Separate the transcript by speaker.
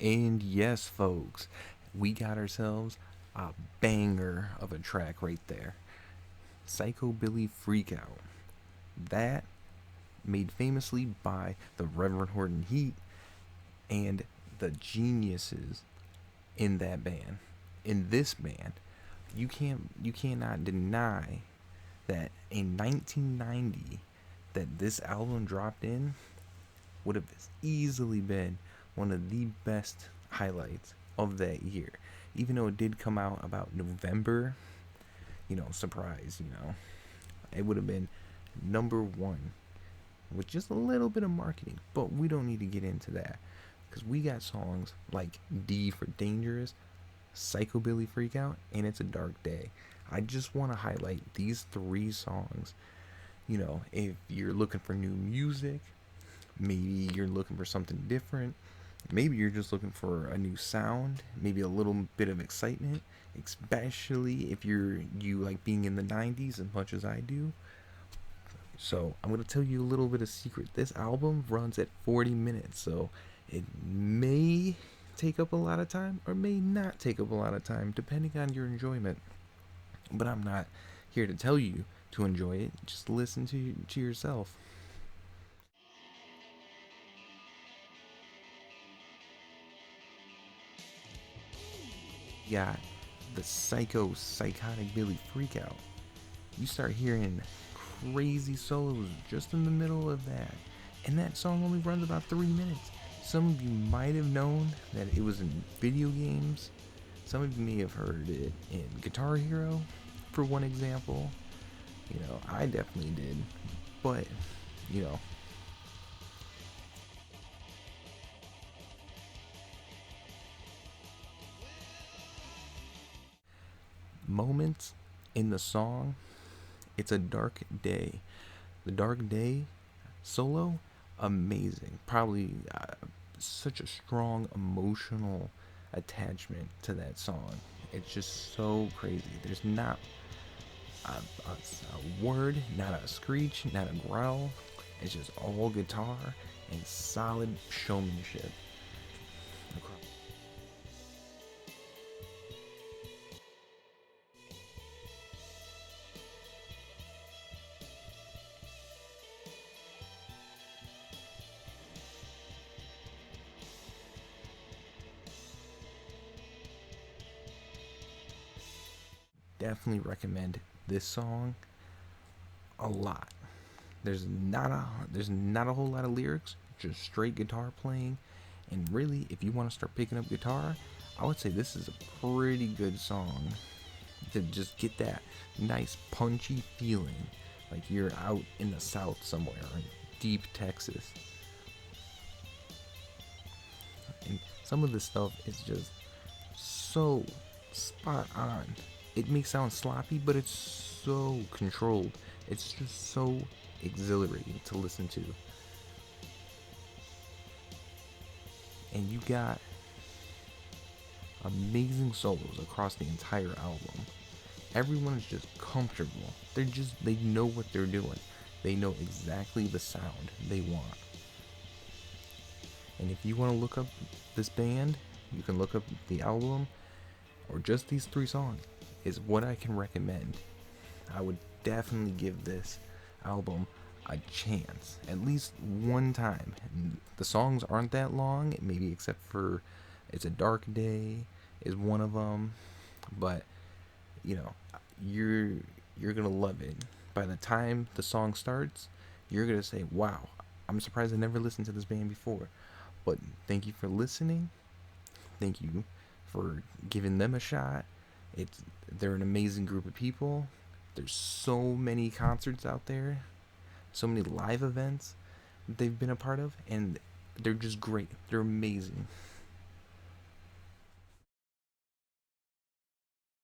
Speaker 1: And yes, folks, we got ourselves a banger of a track right there. Psychobilly Freakout. That made famously by the Reverend Horton Heat and the geniuses in that band. In this band, you cannot deny that in 1990 that this album dropped in would have easily been one of the best highlights of that year. Even though it did come out about November, surprise, it would have been number one with just a little bit of marketing. But we don't need to get into that because we got songs like D for Dangerous, Psychobilly Freakout, and It's a Dark Day. I just want to highlight these three songs. If you're looking for new music, maybe you're looking for something different, maybe you're just looking for a new sound, maybe a little bit of excitement, especially if you like being in the 90s as much as I do. So I'm going to tell you a little bit of secret. This album runs at 40 minutes, so it may take up a lot of time or may not take up a lot of time depending on your enjoyment. But I'm not here to tell you to enjoy it. Just listen to yourself. Got the psychotic Billy Freakout. You start hearing crazy solos just in the middle of that. And that song only runs about 3 minutes. Some of you might have known that it was in video games. Some of you may have heard it in Guitar Hero, for one example. I definitely did. But, you know, moments in the song, It's a Dark Day. The Dark Day solo, amazing. Probably such a strong emotional attachment to that song. It's just so crazy. There's not a word, not a screech, not a growl. It's just all guitar and solid showmanship. Definitely recommend this song a lot. There's not a whole lot of lyrics, just straight guitar playing. And really, if you want to start picking up guitar, I would say this is a pretty good song to just get that nice punchy feeling like you're out in the south somewhere in deep Texas. And some of this stuff is just so spot on. It may sound sloppy, but it's so controlled. It's just so exhilarating to listen to. And you got amazing solos across the entire album. Everyone is just comfortable. They know what they're doing. They know exactly the sound they want. And if you want to look up this band, you can look up the album or just these three songs is what I can recommend. I would definitely give this album a chance at least one time. And the songs aren't that long, maybe except for It's a Dark Day is one of them, but you know, you're you're going to love it. By the time the song starts, you're going to say, "Wow, I'm surprised I never listened to this band before." But thank you for listening. Thank you for giving them a shot. They're an amazing group of people. There's so many concerts out there, so many live events that they've been a part of, and they're just great. They're amazing.